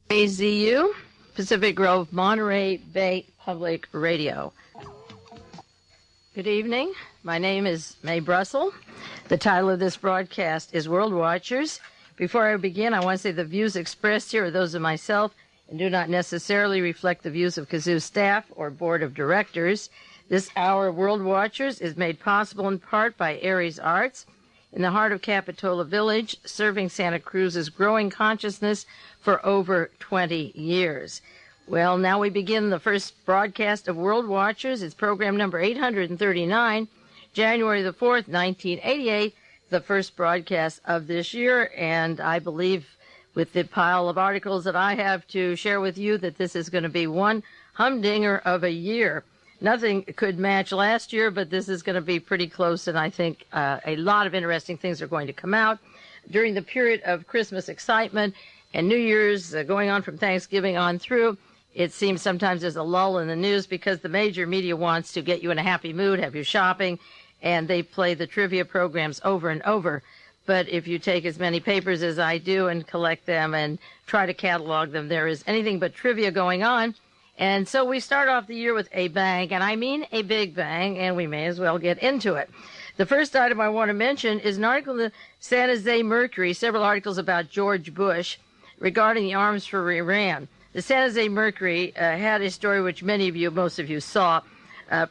AZU, Pacific Grove, Monterey Bay Public Radio. Good evening. My name is Mae Brussell. The title of this broadcast is World Watchers. Before I begin, I want to say the views expressed here are those of myself and do not necessarily reflect the views of Kazoo staff or board of directors. This hour of World Watchers is made possible in part by Aries Arts, in the heart of Capitola Village, serving Santa Cruz's growing consciousness for over 20 years. Well, now we begin the first broadcast of World Watchers. It's program number 839, January the 4th, 1988, the first broadcast of this year. And I believe with the pile of articles that I have to share with you that this is going to be one humdinger of a year. Nothing could match last year, but this is going to be pretty close, and I think a lot of interesting things are going to come out during the period of Christmas excitement and New Year's going on from Thanksgiving on through. It seems sometimes there's a lull in the news because the major media wants to get you in a happy mood, have you shopping, and they play the trivia programs over and over. But if you take as many papers as I do and collect them and try to catalog them, there is anything but trivia going on. And so we start off the year with a bang, and I mean a big bang, and we may as well get into it. The first item I want to mention is an article in the San Jose Mercury, several articles about George Bush regarding the arms for Iran. The San Jose Mercury had a story which most of you saw,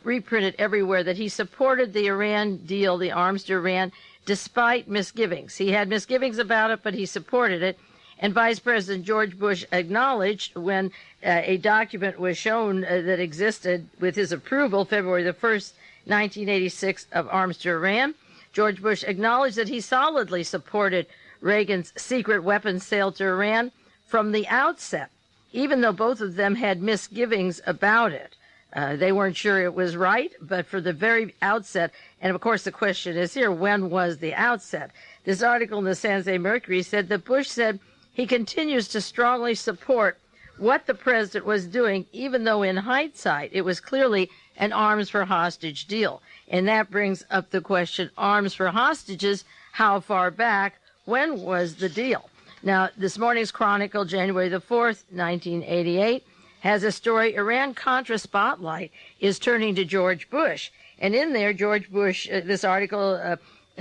reprinted everywhere, that he supported the Iran deal, the arms to Iran, despite misgivings. He had misgivings about it, but he supported it. And Vice President George Bush acknowledged when a document was shown that existed with his approval, February the 1st, 1986, of arms to Iran. George Bush acknowledged that he solidly supported Reagan's secret weapons sale to Iran from the outset, even though both of them had misgivings about it. They weren't sure it was right, but for the very outset, and of course the question is here, when was the outset? This article in the San Jose Mercury said that Bush said he continues to strongly support what the president was doing, even though in hindsight it was clearly an arms for hostage deal. And that brings up the question, arms for hostages, how far back? When was the deal? Now, this morning's Chronicle, January the 4th, 1988, has a story, Iran-Contra spotlight is turning to George Bush. And in there, George Bush, this article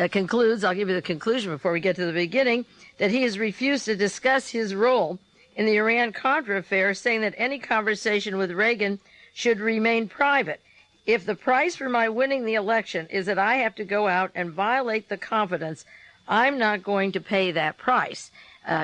concludes, I'll give you the conclusion before we get to the beginning, that he has refused to discuss his role in the Iran-Contra affair, saying that any conversation with Reagan should remain private. If the price for my winning the election is that I have to go out and violate the confidence, I'm not going to pay that price.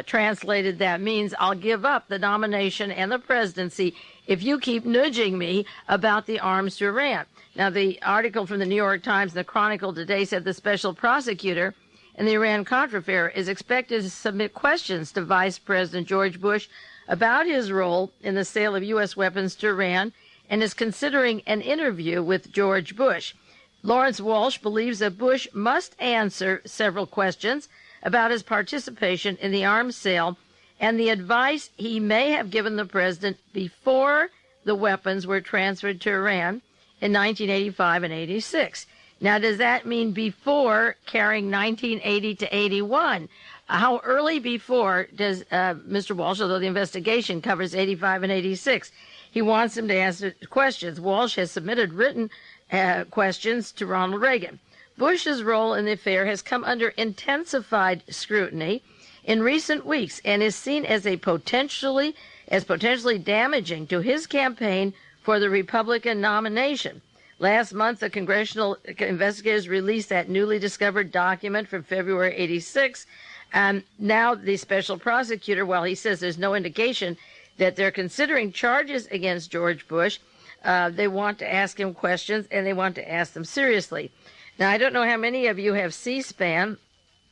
Translated, that means I'll give up the nomination and the presidency if you keep nudging me about the arms to Iran. Now, the article from the New York Times and the Chronicle today said the special prosecutor in the Iran-Contra affair is expected to submit questions to Vice President George Bush about his role in the sale of U.S. weapons to Iran and is considering an interview with George Bush. Lawrence Walsh believes that Bush must answer several questions about his participation in the arms sale and the advice he may have given the president before the weapons were transferred to Iran in 1985 and 86. Now, does that mean before carrying 1980 to 81? How early before does Mr. Walsh, although the investigation covers 85 and 86, he wants him to answer questions. Walsh has submitted written questions to Ronald Reagan. Bush's role in the affair has come under intensified scrutiny in recent weeks and is seen as potentially damaging to his campaign for the Republican nomination. Last month, the congressional investigators released that newly discovered document from February 86. Now the special prosecutor, while he says there's no indication that they're considering charges against George Bush, they want to ask him questions, and they want to ask them seriously. Now, I don't know how many of you have C-SPAN,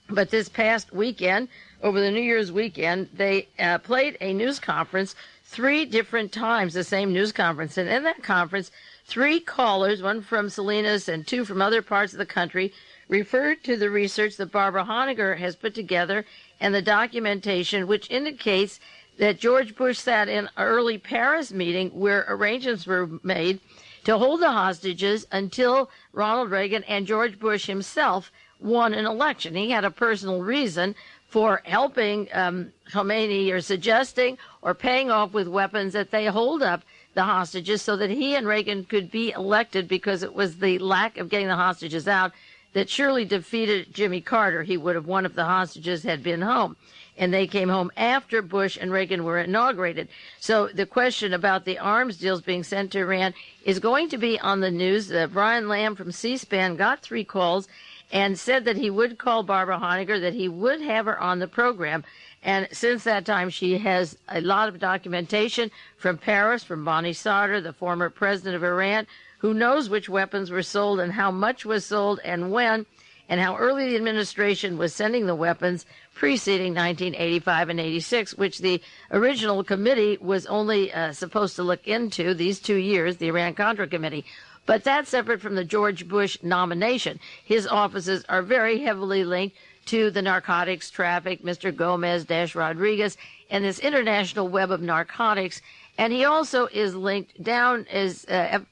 but this past weekend, over the New Year's weekend, they played a news conference 3 different times, the same news conference. And in that conference, 3 callers, one from Salinas and 2 from other parts of the country, referred to the research that Barbara Honegger has put together and the documentation which indicates that George Bush sat in an early Paris meeting where arrangements were made to hold the hostages until Ronald Reagan and George Bush himself won an election. He had a personal reason for helping Khomeini, or suggesting or paying off with weapons that they hold up the hostages so that he and Reagan could be elected, because it was the lack of getting the hostages out that surely defeated Jimmy Carter. He would have won if the hostages had been home. And they came home after Bush and Reagan were inaugurated. So the question about the arms deals being sent to Iran is going to be on the news. Brian Lamb from C-SPAN got 3 calls and said that he would call Barbara Honegger, that he would have her on the program. And since that time, she has a lot of documentation from Paris, from Bonnie Sauter, the former president of Iran, who knows which weapons were sold and how much was sold and when, and how early the administration was sending the weapons preceding 1985 and 86, which the original committee was only supposed to look into these 2 years, the Iran-Contra committee. But that's separate from the George Bush nomination. His offices are very heavily linked to the narcotics traffic, Mr. Gomez-Rodriguez, and this international web of narcotics. And he also is linked down as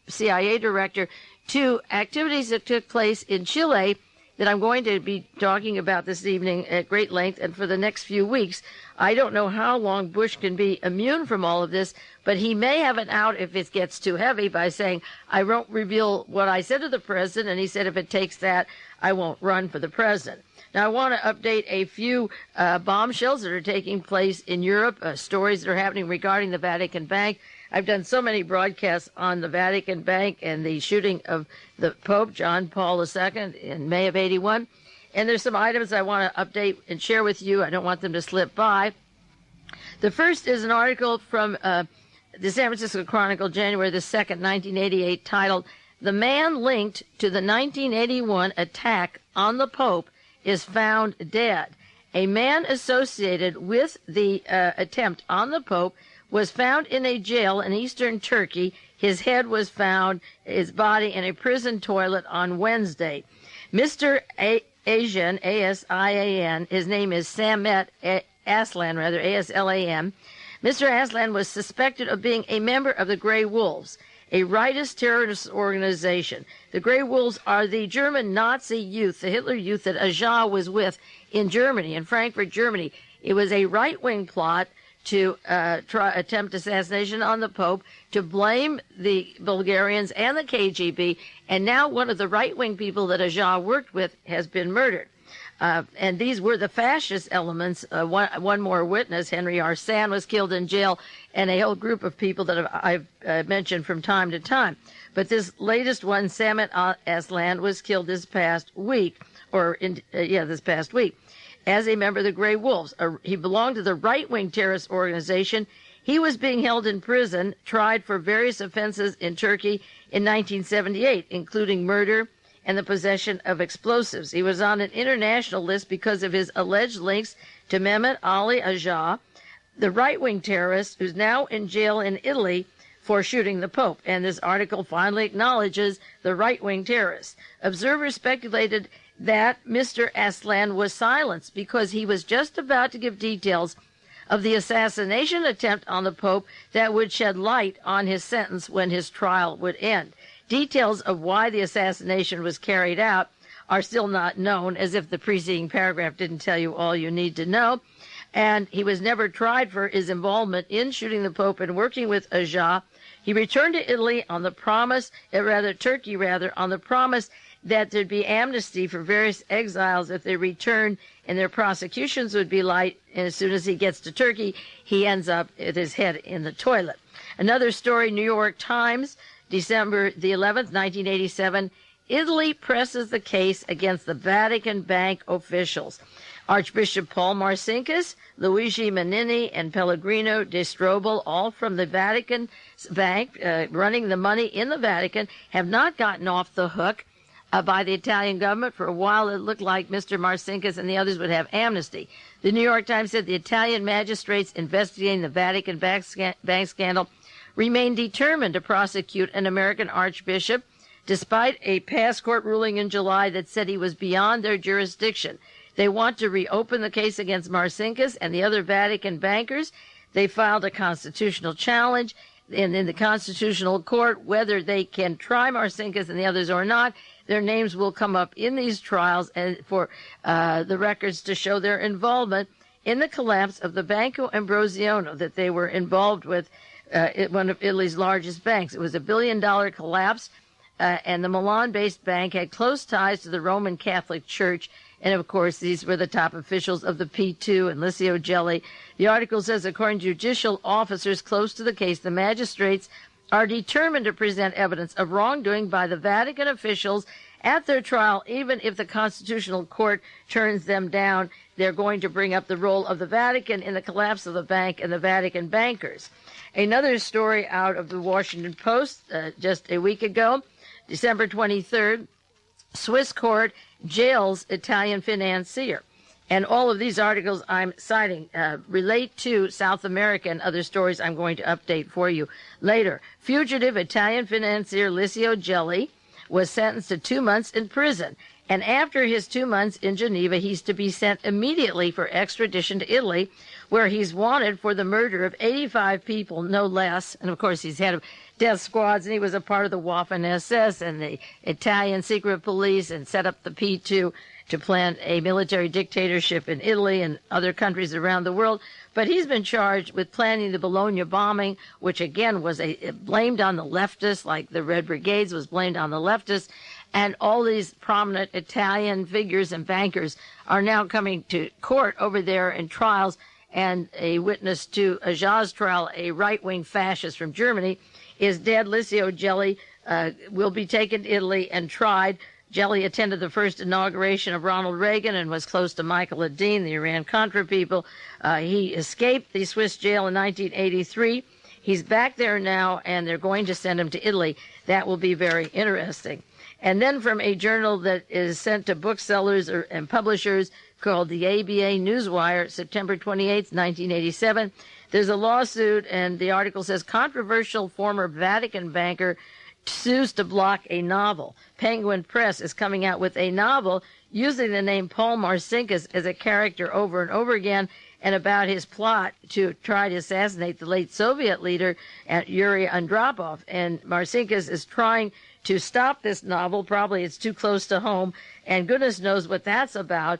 CIA director to activities that took place in Chile that I'm going to be talking about this evening at great length and for the next few weeks. I don't know how long Bush can be immune from all of this, but he may have an out if it gets too heavy by saying, I won't reveal what I said to the president, and he said if it takes that, I won't run for the president. Now, I want to update a few bombshells that are taking place in Europe, stories that are happening regarding the Vatican Bank. I've done so many broadcasts on the Vatican Bank and the shooting of the Pope, John Paul II, in May of '81. And there's some items I want to update and share with you. I don't want them to slip by. The first is an article from the San Francisco Chronicle, January the 2nd, 1988, titled, "The Man Linked to the 1981 Attack on the Pope is Found Dead." A man associated with the attempt on the Pope was found in a jail in eastern Turkey. His head was found, his body, in a prison toilet on Wednesday. Mr. Asian, A-S-I-A-N, his name is Samet Aslan, A-S-L-A-M. Mr. Aslan was suspected of being a member of the Grey Wolves, a rightist terrorist organization. The Grey Wolves are the German Nazi youth, the Hitler youth that AGCA was with in Germany, in Frankfurt, Germany. It was a right-wing plot to attempt assassination on the Pope, to blame the Bulgarians and the KGB, and now one of the right-wing people that AGCA worked with has been murdered. And these were the fascist elements. One more witness, Henry Arsan, was killed in jail, and a whole group of people that I've mentioned from time to time. But this latest one, Samet Aslan, was killed this past week, this past week, as a member of the Grey Wolves. He belonged to the right-wing terrorist organization. He was being held in prison, tried for various offenses in Turkey in 1978, including murder and the possession of explosives. He was on an international list because of his alleged links to Mehmet Ali Agca, the right-wing terrorist who's now in jail in Italy for shooting the Pope. And this article finally acknowledges the right-wing terrorist. Observers speculated that Mr. Aslan was silenced because he was just about to give details of the assassination attempt on the Pope that would shed light on his sentence when his trial would end. Details of why the assassination was carried out are still not known, as if the preceding paragraph didn't tell you all you need to know. And he was never tried for his involvement in shooting the Pope and working with Agca. He returned to Italy on the promise, Turkey, on the promise that there'd be amnesty for various exiles if they returned and their prosecutions would be light. And as soon as he gets to Turkey, he ends up with his head in the toilet. Another story, New York Times, December the 11th, 1987, Italy presses the case against the Vatican Bank officials. Archbishop Paul Marcinkus, Luigi Manini, and Pellegrino de Strobel, all from the Vatican Bank, running the money in the Vatican, have not gotten off the hook by the Italian government. For a while, it looked like Mr. Marcinkus and the others would have amnesty. The New York Times said the Italian magistrates investigating the Vatican bank scandal remain determined to prosecute an American archbishop, despite a past court ruling in July that said he was beyond their jurisdiction. They want to reopen the case against Marcinkus and the other Vatican bankers. They filed a constitutional challenge, and in the Constitutional Court, whether they can try Marcinkus and the others or not, their names will come up in these trials and for the records to show their involvement in the collapse of the Banco Ambrosiano that they were involved with, one of Italy's largest banks. It was a $1 billion collapse, and the Milan-based bank had close ties to the Roman Catholic Church. And, of course, these were the top officials of the P2 and Licio Gelli. The article says, according to judicial officers close to the case, the magistrates are determined to present evidence of wrongdoing by the Vatican officials at their trial, even if the Constitutional Court turns them down. They're going to bring up the role of the Vatican in the collapse of the bank and the Vatican bankers. Another story out of the Washington Post just a week ago, December 23rd, Swiss court jails Italian financier. And all of these articles I'm citing relate to South America and other stories I'm going to update for you later. Fugitive Italian financier Licio Gelli was sentenced to 2 months in prison. And after his 2 months in Geneva, he's to be sent immediately for extradition to Italy, where he's wanted for the murder of 85 people, no less. And, of course, he's head of death squads, and he was a part of the Waffen-SS and the Italian secret police and set up the P2 to plan a military dictatorship in Italy and other countries around the world. But he's been charged with planning the Bologna bombing, which, again, was blamed on the leftists, like the Red Brigades was blamed on the leftists. And all these prominent Italian figures and bankers are now coming to court over there in trials. And a witness to AGCA's trial, a right-wing fascist from Germany, is dead. Licio Gelli will be taken to Italy and tried. Gelli attended the first inauguration of Ronald Reagan and was close to Michael Adine, the Iran-Contra people. He escaped the Swiss jail in 1983. He's back there now, and they're going to send him to Italy. That will be very interesting. And then from a journal that is sent to booksellers and publishers called the ABA Newswire, September 28, 1987, there's a lawsuit, and the article says, controversial former Vatican banker sues to block a novel. Penguin Press is coming out with a novel using the name Paul Marcinkus as a character over and over again, and about his plot to try to assassinate the late Soviet leader, Yuri Andropov. And Marcinkus is trying to stop this novel. Probably it's too close to home, and goodness knows what that's about.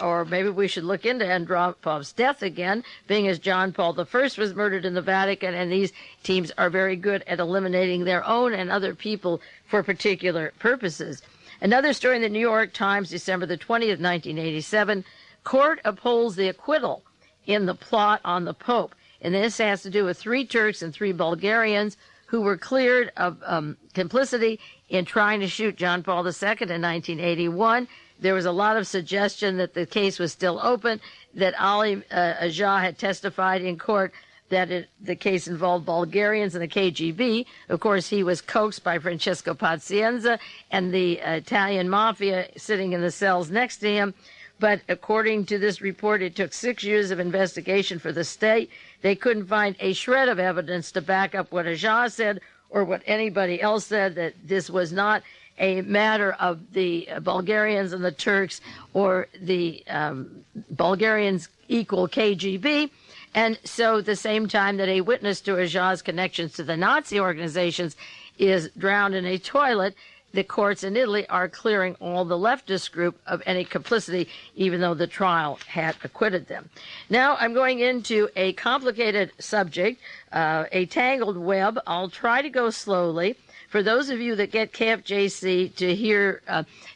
Or maybe we should look into Andropov's death again, being as John Paul I was murdered in the Vatican, and these teams are very good at eliminating their own and other people for particular purposes. Another story in the New York Times, December the 20th, 1987, court upholds the acquittal in the plot on the Pope. And this has to do with 3 Turks and 3 Bulgarians who were cleared of complicity in trying to shoot John Paul II in 1981. There was a lot of suggestion that the case was still open, that Ali AGCA had testified in court that the case involved Bulgarians and the KGB. Of course, he was coaxed by Francesco Pazienza and the Italian mafia sitting in the cells next to him. But according to this report, it took 6 years of investigation for the state. They couldn't find a shred of evidence to back up what AGCA said or what anybody else said, that this was not a matter of the Bulgarians and the Turks, or the Bulgarians equal KGB. And so at the same time that a witness to AGCA's connections to the Nazi organizations is drowned in a toilet, the courts in Italy are clearing all the leftist group of any complicity, even though the trial had acquitted them. Now I'm going into a complicated subject, a tangled web. I'll try to go slowly. For those of you that get KFJC to hear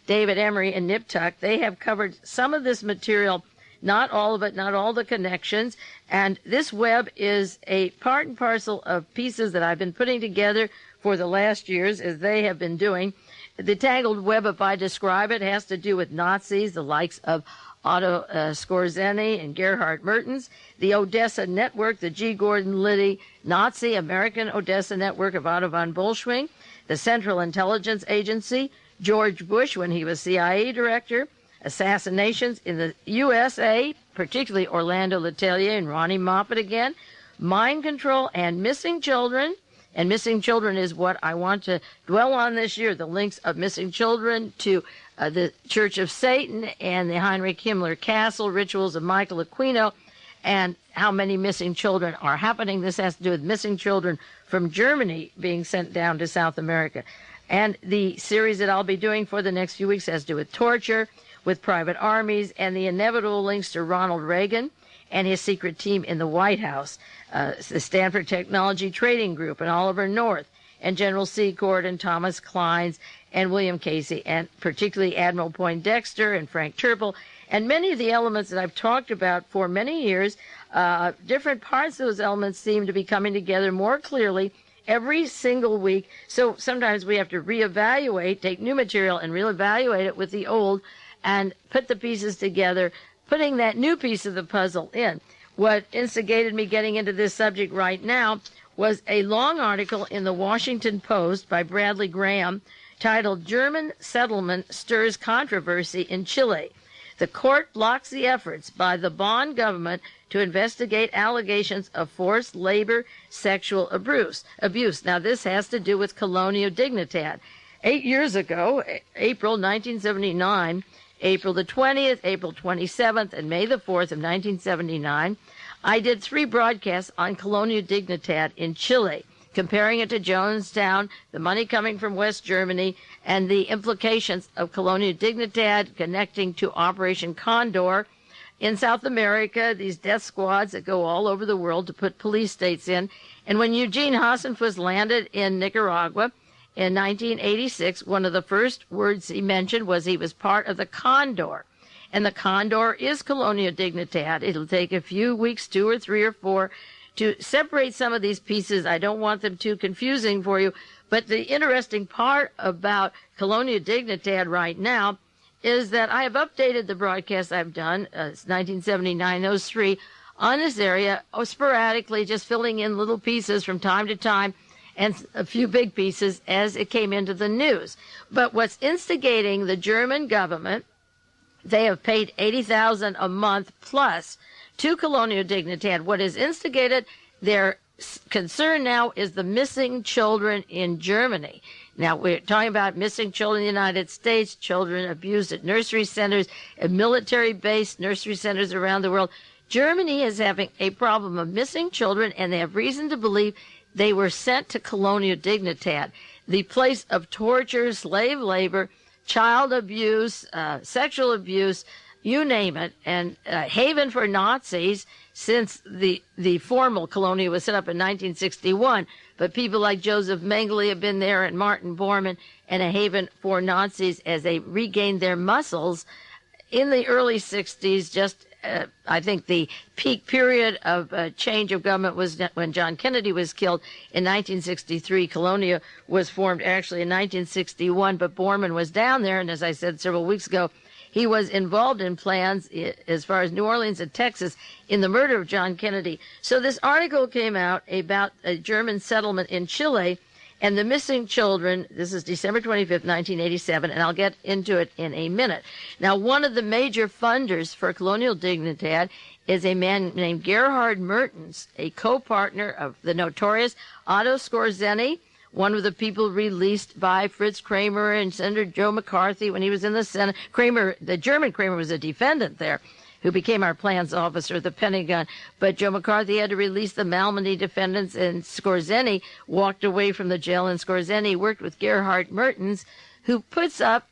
David Emery and Nip Tuck, they have covered some of this material, not all of it, not all the connections. And this web is a part and parcel of pieces that I've been putting together for the last years, as they have been doing. The tangled web, if I describe it, has to do with Nazis, the likes of Otto Skorzeny and Gerhard Mertens, the Odessa Network, the G. Gordon Liddy Nazi American Odessa Network of Otto von Borschwing, the Central Intelligence Agency, George Bush when he was CIA director, assassinations in the USA, particularly Orlando Letelier and Ronnie Moffat again, mind control, and missing children. And missing children is what I want to dwell on this year, the links of missing children to the Church of Satan and the Heinrich Himmler Castle, rituals of Michael Aquino, and how many missing children are happening. This has to do with missing children from Germany being sent down to South America. And the series that I'll be doing for the next few weeks has to do with torture, with private armies, and the inevitable links to Ronald Reagan and his secret team in the White House, the Stanford Technology Trading Group and Oliver North, and General Secord and Thomas Cline and William Casey, and particularly Admiral Poindexter and Frank TERPIL, and many of the elements that I've talked about for many years. Different parts of those elements seem to be coming together more clearly every single week. So sometimes we have to reevaluate, take new material and reevaluate it with the old and put the pieces together, putting that new piece of the puzzle in. What instigated me getting into this subject right now was a long article in the Washington Post by Bradley Graham titled "German Settlement Stirs Controversy in Chile. The court blocks the efforts by the Bonn government to investigate allegations of forced labor, sexual abuse." Now, this has to do with Colonia Dignidad. 8 years ago, April 1979, April the 20th, April 27th, and May the 4th of 1979, I did 3 broadcasts on Colonia Dignidad in Chile, comparing it to Jonestown, the money coming from West Germany, and the implications of Colonia Dignidad connecting to Operation Condor in South America, these death squads that go all over the world to put police states in. And when Eugene Hasenfuss landed in Nicaragua in 1986, one of the first words he mentioned was he was part of the Condor. And the Condor is Colonia Dignidad. It'll take a few weeks, 2 or 3 or 4, to separate some of these pieces. I don't want them too confusing for you. But the interesting part about Colonia Dignidad right now is that I have updated the broadcasts I've done, it's 1979, those 3, on this area, sporadically, just filling in little pieces from time to time, and a few big pieces as it came into the news. But what's instigating the German government, they have paid $80,000 a month plus to Colonia Dignidad. What is instigated their concern now is the missing children in Germany. Now, we're talking about missing children in the United States, children abused at nursery centers, at military-based nursery centers around the world. Germany is having a problem of missing children, and they have reason to believe they were sent to Colonia Dignidad, the place of torture, slave labor, child abuse, sexual abuse, you name it, and haven for Nazis since the formal Colonia was set up in 1961. But people like Joseph Mengele have been there, and Martin Bormann, and a haven for Nazis as they regained their muscles in the early 60s. Just I think the peak period of change of government was when John Kennedy was killed in 1963. Colonia was formed actually in 1961, but Bormann was down there, and as I said several weeks ago, he was involved in plans as far as New Orleans and Texas in the murder of John Kennedy. So this article came out about a German settlement in Chile and the missing children. This is December 25th, 1987, and I'll get into it in a minute. Now, one of the major funders for Colonia Dignidad is a man named Gerhard Mertens, a co-partner of the notorious Otto Skorzeny, one of the people released by Fritz Kramer and Senator Joe McCarthy when he was in the Senate. Kramer, the German Kramer, was a defendant there who became our plans officer at the Pentagon. But Joe McCarthy had to release the Malmedy defendants, and Skorzeny walked away from the jail, and Skorzeny worked with Gerhard Mertens, who put up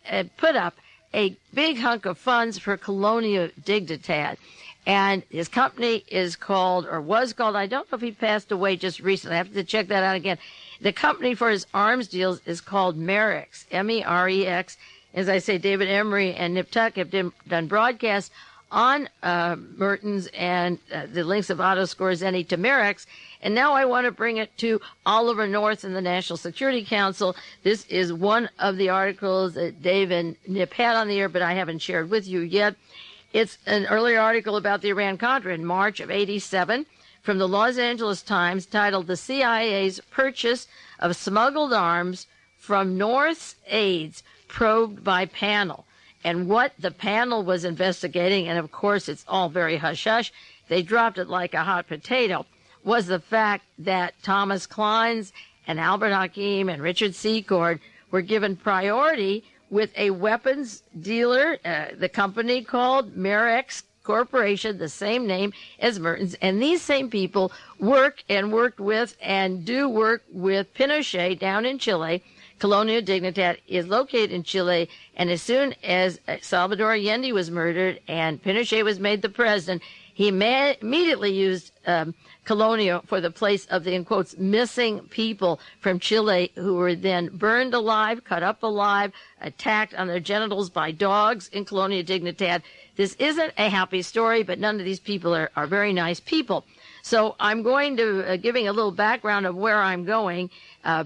a big hunk of funds for Colonia Dignidad. And his company is called, or was called, I don't know if he passed away just recently. I have to check that out again. The company for his arms deals is called MEREX, MEREX. As I say, David Emery and Nip Tuck have done broadcasts on Mertens and the links of Otto Skorzeny to MEREX. And now I want to bring it to Oliver North and the National Security Council. This is one of the articles that Dave and Nip had on the air, but I haven't shared with you yet. It's an earlier article about the Iran-Contra in March of '87 from the Los Angeles Times titled "The CIA's Purchase of Smuggled Arms from North's Aides Probed by Panel." And what the panel was investigating, and of course it's all very hush-hush, they dropped it like a hot potato, was the fact that Thomas Cline's and Albert Hakim and Richard Secord were given priority with a weapons dealer, the company called MEREX Corporation, the same name as Mertens. And these same people worked with and do work with Pinochet down in Chile, Colonia Dignidad is located in Chile, and as soon as Salvador Allende was murdered and Pinochet was made the president, he immediately used Colonia for the place of the, in quotes, missing people from Chile who were then burned alive, cut up alive, attacked on their genitals by dogs in Colonia Dignidad. This isn't a happy story, but none of these people are very nice people. So I'm going to giving a little background of where I'm going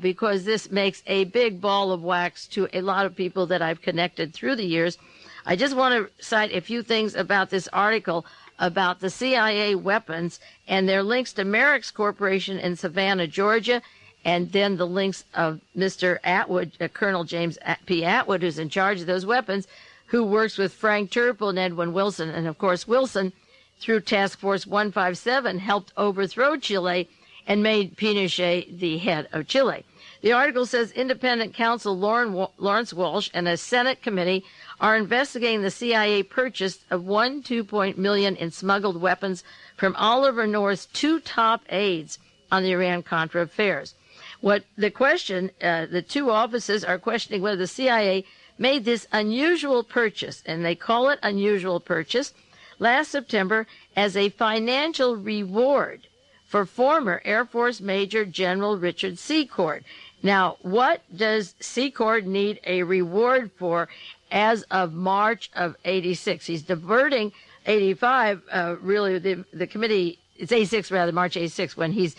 because this makes a big ball of wax to a lot of people that I've connected through the years. I just want to cite a few things about this article about the CIA weapons and their links to MEREX Corporation in Savannah, Georgia, and then the links of Mr. Atwood, Colonel James P. Atwood, who's in charge of those weapons, who works with Frank Terpil and Edwin Wilson. And, of course, Wilson, through Task Force 157, helped overthrow Chile and made Pinochet the head of Chile. The article says independent counsel Lawrence Walsh and a Senate committee are investigating the CIA purchase of $2 million in smuggled weapons from Oliver North's two top aides on the Iran-Contra affairs. What the question, the two offices are questioning whether the CIA made this unusual purchase, and they call it unusual purchase, last September as a financial reward for former Air Force Major General Richard Secord. Now, what does Secord need a reward for as of March of 86? He's diverting 85, really, the committee, it's 86 rather, March 86, when he's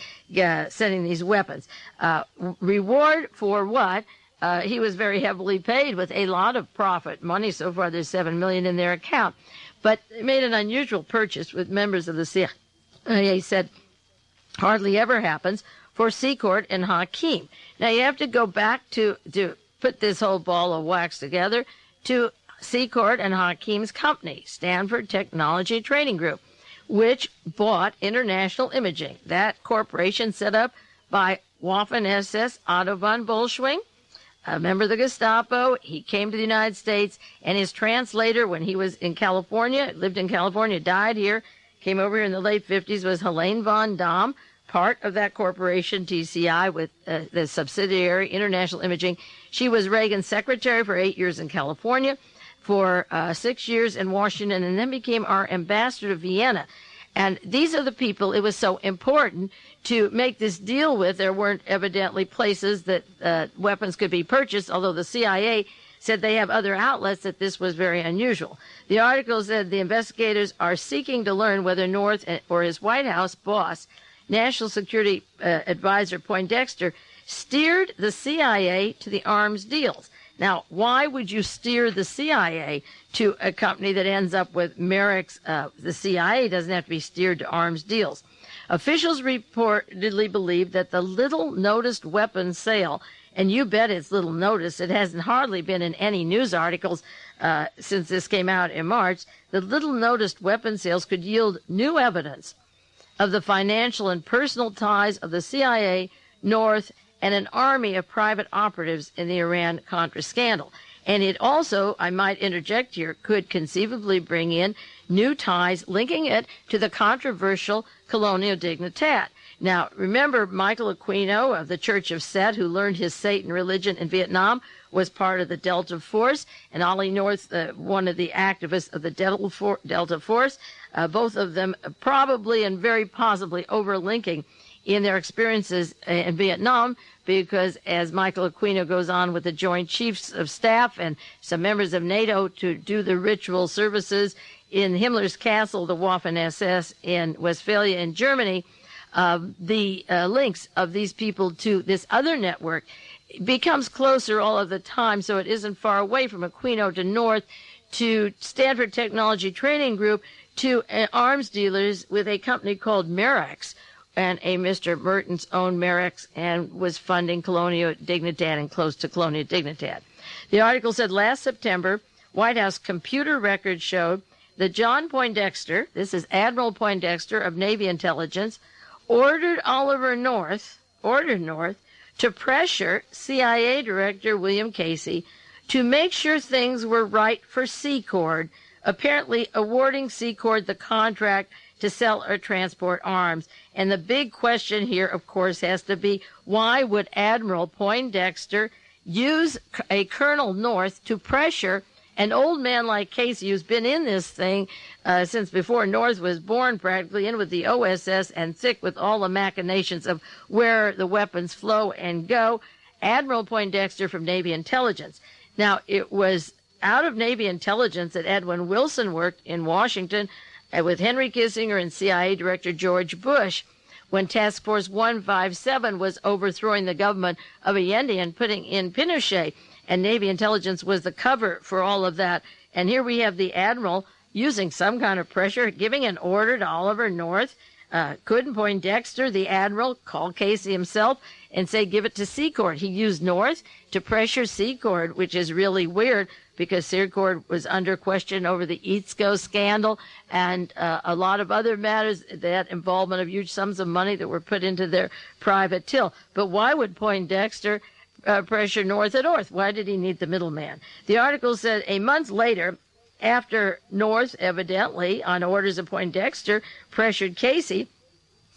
sending these weapons. Reward for what? He was very heavily paid with a lot of profit money. So far, there's $7 million in their account. But they made an unusual purchase with members of the CIA, said hardly ever happens, for Secord and Hakim. Now, you have to go back to put this whole ball of wax together to Secord and Hakim's company, Stanford Technology Trading Group, which bought International Imaging. That corporation set up by Waffen-SS Otto von Borschwing, a member of the Gestapo. He came to the United States, and his translator, when he was in California, lived in California, died here, came over here in the late 50s, was Helene von Dahm, part of that corporation, TCI, with the subsidiary, International Imaging. She was Reagan's secretary for 8 years in California, for 6 years in Washington, and then became our ambassador to Vienna. And these are the people it was so important to make this deal with. There weren't evidently places that weapons could be purchased, although the CIA said they have other outlets, that this was very unusual. The article said the investigators are seeking to learn whether North or his White House boss, National Security Advisor Poindexter, steered the CIA to the arms deals. Now, why would you steer the CIA to a company that ends up with MEREX? The CIA doesn't have to be steered to arms deals. Officials reportedly believe that the little-noticed weapons sale, and you bet it's little notice, it hasn't hardly been in any news articles since this came out in March, the little-noticed weapon sales could yield new evidence of the financial and personal ties of the CIA, North, and an army of private operatives in the Iran-Contra scandal. And it also, I might interject here, could conceivably bring in new ties linking it to the controversial Colonia Dignidad. Now, remember, Michael Aquino of the Church of Set, who learned his Satan religion in Vietnam, was part of the Delta Force, and Ollie North, one of the activists of the Delta Force, both of them probably and very possibly overlinking in their experiences in Vietnam, because as Michael Aquino goes on with the Joint Chiefs of Staff and some members of NATO to do the ritual services in Himmler's castle, the Waffen-SS in Westphalia in Germany, the links of these people to this other network becomes closer all of the time, so it isn't far away from Aquino to North, to Stanford Technology Training Group, to arms dealers with a company called MEREX, and a Mr. Mertens owned MEREX and was funding Colonia Dignidad and close to Colonia Dignidad. The article said last September, White House computer records showed that John Poindexter, this is Admiral Poindexter of Navy Intelligence, ordered North to pressure CIA Director William Casey to make sure things were right for Secord, apparently awarding Secord the contract to sell or transport arms. And the big question here, of course, has to be, why would Admiral Poindexter use a Colonel North to pressure an old man like Casey, who's been in this thing since before North was born, practically in with the OSS and thick with all the machinations of where the weapons flow and go, Admiral Poindexter from Navy Intelligence. Now, it was out of Navy Intelligence that Edwin Wilson worked in Washington with Henry Kissinger and CIA Director George Bush when Task Force 157 was overthrowing the government of Allende and putting in Pinochet. And Navy Intelligence was the cover for all of that. And here we have the Admiral using some kind of pressure, giving an order to Oliver North. Couldn't Poindexter, the Admiral, call Casey himself and say, give it to Secord? He used North to pressure Secord, which is really weird because Secord was under question over the EATSCO scandal and a lot of other matters, that involvement of huge sums of money that were put into their private till. But why would Poindexter pressure North at North? Why did he need the middleman? The article said a month later, after North, evidently, on orders of Poindexter, pressured Casey,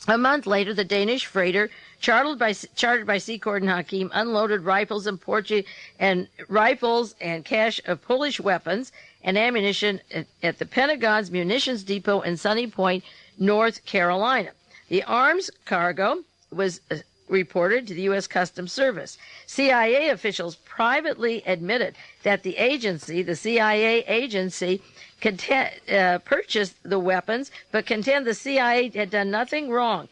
a month later, the Danish freighter, chartered by Secord and Hakim, unloaded rifles and cache of Polish weapons and ammunition at the Pentagon's munitions depot in Sunny Point, North Carolina. The arms cargo was reported to the U.S. Customs Service. CIA officials privately admitted that the agency, the CIA agency, purchased the weapons, but contend the CIA had done nothing wrong.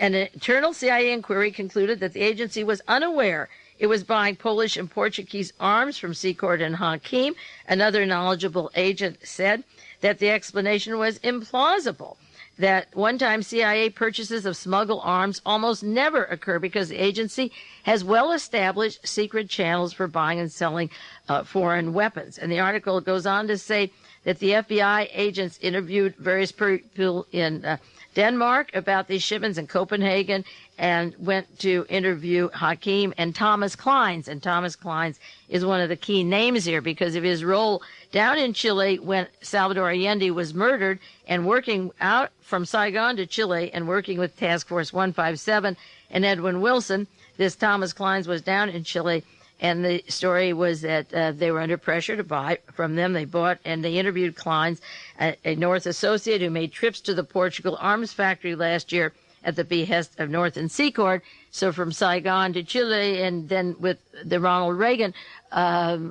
An internal CIA inquiry concluded that the agency was unaware it was buying Polish and Portuguese arms from Secord and Hakim. Another knowledgeable agent said that the explanation was implausible, that one-time CIA purchases of smuggled arms almost never occur because the agency has well-established secret channels for buying and selling foreign weapons. And the article goes on to say that the FBI agents interviewed various people in Denmark about these shipments in Copenhagen and went to interview Hakim and Thomas Cline. And Thomas Cline is one of the key names here because of his role down in Chile when Salvador Allende was murdered, and working out from Saigon to Chile and working with Task Force 157 and Edwin Wilson. This Thomas Cline was down in Chile, and the story was that they were under pressure to buy from them. They bought, and they interviewed Cline, a North associate who made trips to the Portugal arms factory last year at the behest of North and Secord. So from Saigon to Chile, and then with the Ronald Reagan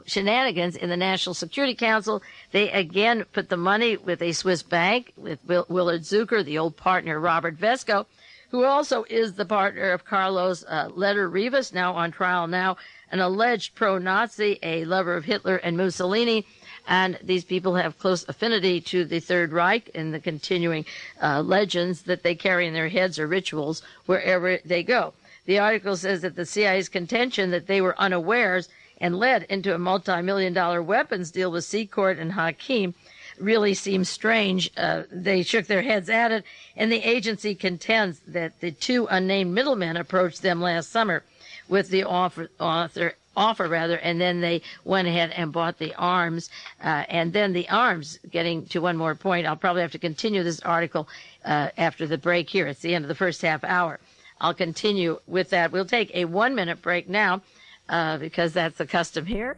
shenanigans in the National Security Council, they again put the money with a Swiss bank, with Willard Zucker, the old partner Robert Vesco, who also is the partner of Carlos Leder Rivas, now on trial now, an alleged pro-Nazi, a lover of Hitler and Mussolini. And these people have close affinity to the Third Reich and the continuing legends that they carry in their heads or rituals wherever they go. The article says that the CIA's contention that they were unawares and led into a multi-million-dollar weapons deal with Secord and Hakim really seems strange. They shook their heads at it, and the agency contends that the two unnamed middlemen approached them last summer with the offer, and then they went ahead and bought the arms. And then the arms, getting to one more point, I'll probably have to continue this article after the break here. It's the end of the first half hour. I'll continue with that. We'll take a 1-minute break now because that's the custom here.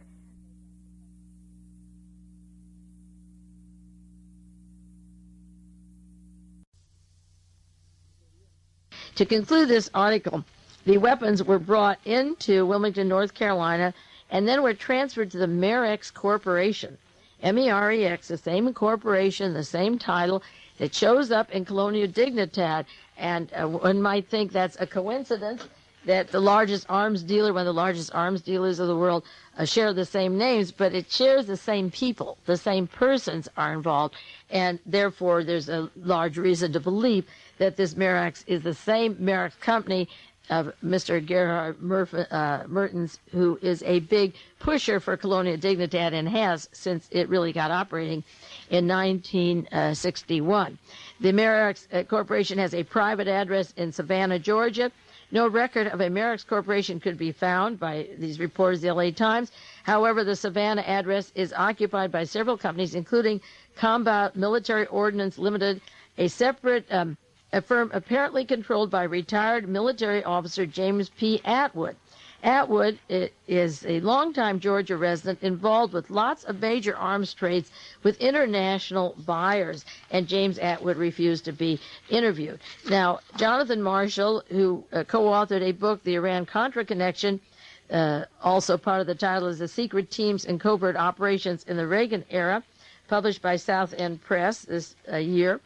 To conclude this article, the weapons were brought into Wilmington, North Carolina, and then were transferred to the MEREX Corporation. MEREX, the same corporation, the same title that shows up in Colonia Dignidad. And one might think that's a coincidence that the largest arms dealer, one of the largest arms dealers of the world, share the same names, but it shares the same people. The same persons are involved, and therefore there's a large reason to believe that this MEREX is the same MEREX company of Mr. Gerhard Mertens, who is a big pusher for Colonia Dignidad and has since it really got operating in 1961. The MEREX Corporation has a private address in Savannah, Georgia. No record of a MEREX Corporation could be found by these reporters of the LA Times. However, the Savannah address is occupied by several companies, including Combat Military Ordnance Limited, a separate a firm apparently controlled by retired military officer James P. Atwood. Atwood is a longtime Georgia resident involved with lots of major arms trades with international buyers, and James Atwood refused to be interviewed. Now, Jonathan Marshall, who co-authored a book, The Iran-Contra Connection, also part of the title is The Secret Teams and Covert Operations in the Reagan Era, published by South End Press this year,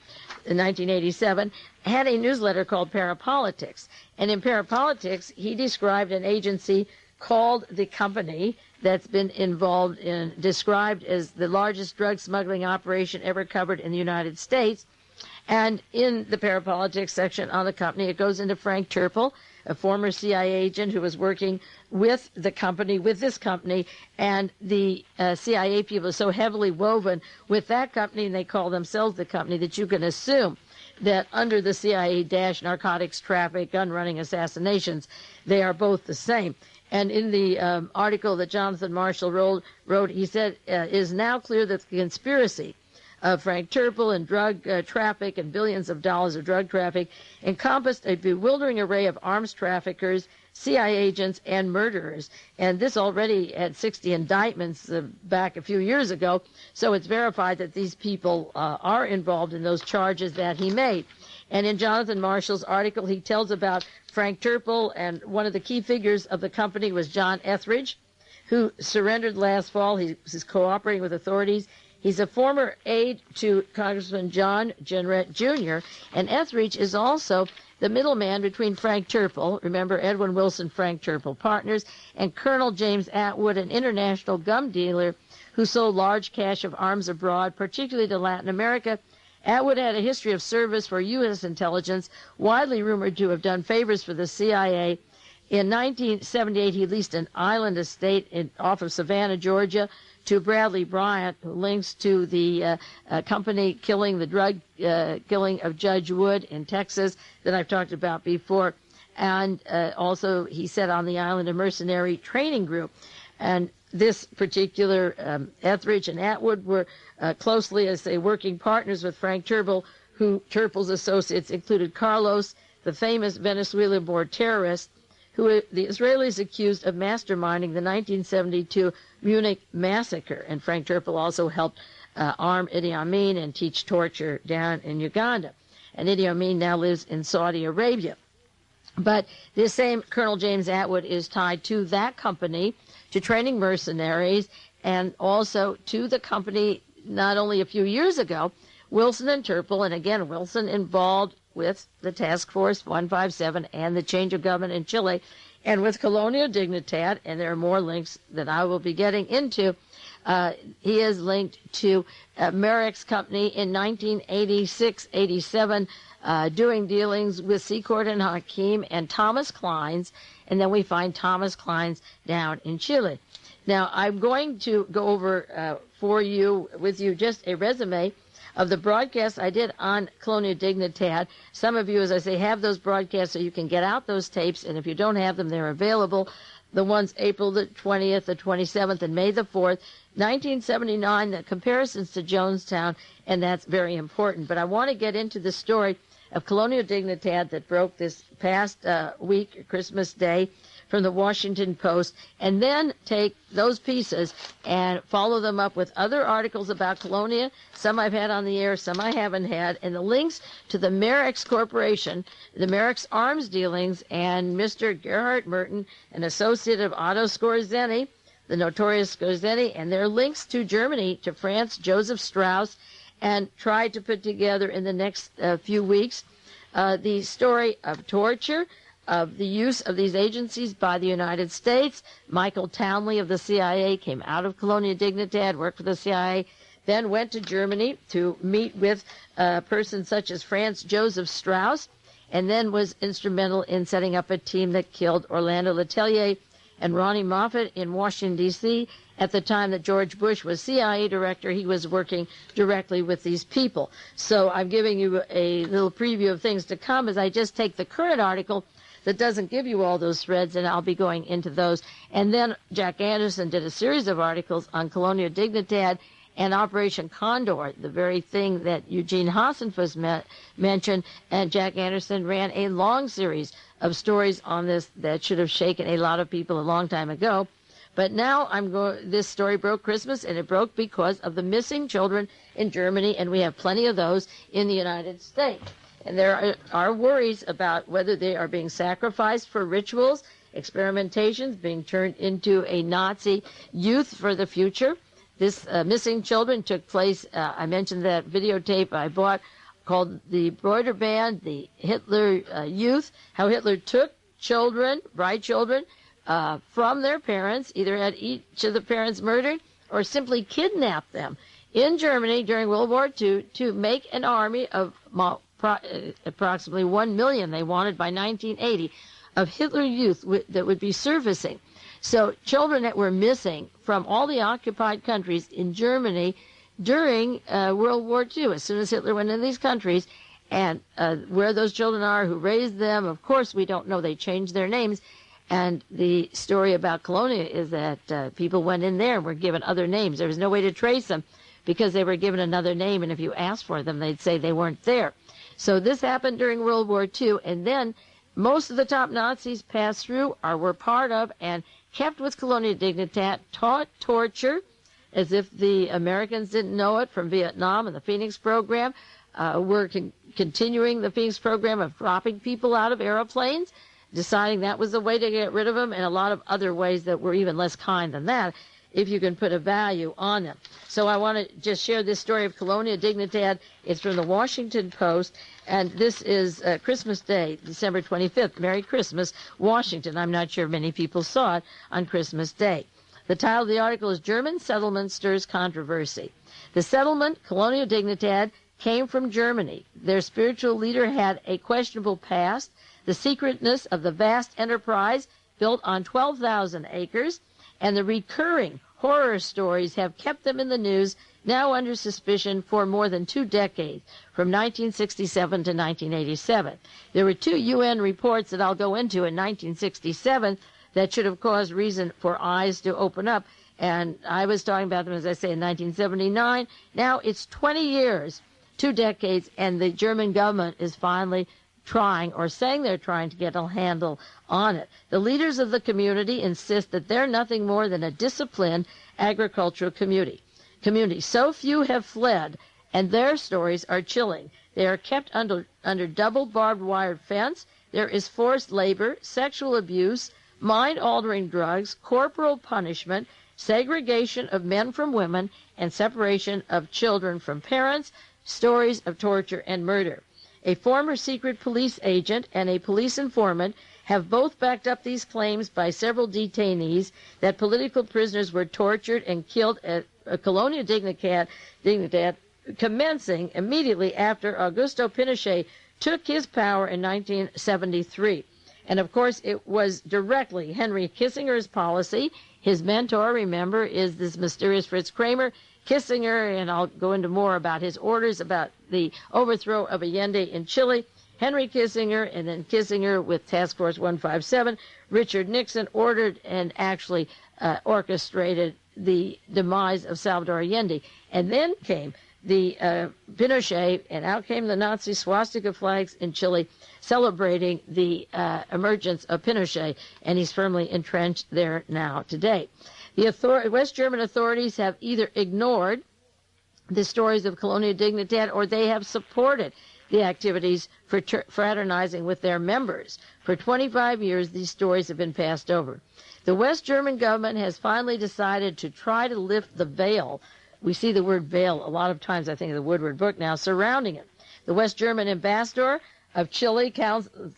in 1987, had a newsletter called Parapolitics. And in Parapolitics, he described an agency called The Company that's been involved in, described as the largest drug smuggling operation ever covered in the United States. And in the Parapolitics section on the company, it goes into Frank TERPIL, a former CIA agent who was working with the company, with this company, and the CIA people are so heavily woven with that company, and they call themselves the company, that you can assume that under the CIA dash narcotics traffic, gun running, assassinations, they are both the same. And in the article that Jonathan Marshall wrote, he said, it is now clear that the conspiracy of Frank TERPIL and drug traffic and billions of dollars of drug traffic encompassed a bewildering array of arms traffickers, CIA agents, and murderers. And this already had 60 indictments back a few years ago, so it's verified that these people are involved in those charges that he made. And in Jonathan Marshall's article, he tells about Frank TERPIL, and one of the key figures of the company was John Ethridge, who surrendered last fall. He was cooperating with authorities. He's a former aide to Congressman John Jenrette Jr., and Ethridge is also the middleman between Frank TERPIL, remember Edwin Wilson Frank TERPIL Partners, and Colonel James Atwood, an international gum dealer who sold large cash of arms abroad, particularly to Latin America. Atwood had a history of service for U.S. intelligence, widely rumored to have done favors for the CIA. In 1978, he leased an island estate off of Savannah, Georgia, to Bradley Bryant, who links to the company killing the drug killing of Judge Wood in Texas that I've talked about before. And also, he set on the island a mercenary training group. And this particular Ethridge and Atwood were closely, as say, working partners with Frank TERPIL, who TERPIL's associates included Carlos, the famous Venezuelan-born terrorist, who the Israelis accused of masterminding the 1972 Munich massacre. And Frank TERPIL also helped arm Idi Amin and teach torture down in Uganda. And Idi Amin now lives in Saudi Arabia. But this same Colonel James Atwood is tied to that company, to training mercenaries, and also to the company not only a few years ago, Wilson and TERPIL, and again, Wilson involved with the Task Force 157 and the change of government in Chile, and with Colonia Dignidad, and there are more links that I will be getting into. He is linked to MEREX company in 1986-87, doing dealings with Secord and Hakim and Thomas Cline's, and then we find Thomas Cline's down in Chile. Now, I'm going to go over with you just a resume of the broadcasts I did on Colonia Dignidad. Some of you, as I say, have those broadcasts, so you can get out those tapes, and if you don't have them, they're available. The ones April the 20th, the 27th, and May the 4th, 1979, the comparisons to Jonestown, and that's very important. But I want to get into the story of Colonia Dignidad that broke this past week, Christmas Day, from the Washington Post, and then take those pieces and follow them up with other articles about Colonia. Some I've had on the air, some I haven't had, and the links to the MEREX Corporation, the MEREX arms dealings, and Mr. Gerhard Merten, an associate of Otto Skorzeny, the notorious Skorzeny, and their links to Germany, to France, Joseph Strauss, and try to put together in the next few weeks the story of torture, of the use of these agencies by the United States. Michael Townley of the CIA came out of Colonia Dignidad, worked for the CIA, then went to Germany to meet with persons such as Franz Joseph Strauss, and then was instrumental in setting up a team that killed Orlando Letelier and Ronnie Moffat in Washington, D.C. At the time that George Bush was CIA director, he was working directly with these people. So I'm giving you a little preview of things to come as I just take the current article that doesn't give you all those threads, and I'll be going into those. And then Jack Anderson did a series of articles on Colonia Dignidad, and Operation Condor, the very thing that Eugene Hassenfuss mentioned, and Jack Anderson ran a long series of stories on this that should have shaken a lot of people a long time ago. But now this story broke Christmas, and it broke because of the missing children in Germany, and we have plenty of those in the United States. And there are worries about whether they are being sacrificed for rituals, experimentations, being turned into a Nazi youth for the future. This missing children took place, I mentioned that videotape I bought called The Broider Band, the Hitler Youth, how Hitler took children, bright children, from their parents, either had each of the parents murdered or simply kidnapped them in Germany during World War II to make an army of approximately 1 million they wanted by 1980 of Hitler Youth that would be surfacing. So children that were missing from all the occupied countries in Germany during World War II, as soon as Hitler went into these countries, and where those children are, who raised them, of course, we don't know. They changed their names. And the story about Colonia is that people went in there and were given other names. There was no way to trace them because they were given another name, and if you asked for them, they'd say they weren't there. So this happened during World War II, and then most of the top Nazis passed through or were part of and kept with Colonia Dignidad, taught torture, as if the Americans didn't know it from Vietnam and the Phoenix program. We're continuing the Phoenix program of dropping people out of airplanes, deciding that was the way to get rid of them, and a lot of other ways that were even less kind than that, if you can put a value on them. So I want to just share this story of Colonia Dignidad. It's from the Washington Post, and this is Christmas Day, December 25th. Merry Christmas, Washington. I'm not sure many people saw it on Christmas Day. The title of the article is German Settlement Stirs Controversy. The settlement, Colonia Dignidad, came from Germany. Their spiritual leader had a questionable past. The secretness of the vast enterprise built on 12,000 acres, and the recurring horror stories have kept them in the news, now under suspicion for more than 2 decades, from 1967 to 1987. There were 2 UN reports that I'll go into in 1967 that should have caused reason for eyes to open up, and I was talking about them, as I say, in 1979. Now it's 20 years, 2 decades, and the German government is finally trying, or saying they're trying, to get a handle on it. The leaders of the community insist that they're nothing more than a disciplined agricultural community. So few have fled, and their stories are chilling. They are kept under double barbed wire fence. There is forced labor, sexual abuse, mind-altering drugs, corporal punishment, segregation of men from women, and separation of children from parents, stories of torture and murder. A former secret police agent and a police informant have both backed up these claims by several detainees that political prisoners were tortured and killed at Colonia Dignidad, commencing immediately after Augusto Pinochet took his power in 1973. And of course, it was directly Henry Kissinger's policy. His mentor, remember, is this mysterious Fritz Kramer. Kissinger, and I'll go into more about his orders about the overthrow of Allende in Chile. Henry Kissinger, and then Kissinger with Task Force 157. Richard Nixon ordered and actually orchestrated the demise of Salvador Allende. And then came the Pinochet, and out came the Nazi swastika flags in Chile, celebrating the emergence of Pinochet, and he's firmly entrenched there now today. The West German authorities have either ignored the stories of Colonia Dignidad, or they have supported the activities for fraternizing with their members. For 25 years, these stories have been passed over. The West German government has finally decided to try to lift the veil. We see the word veil a lot of times, I think, in the Woodward book now, surrounding it. The West German ambassador of Chile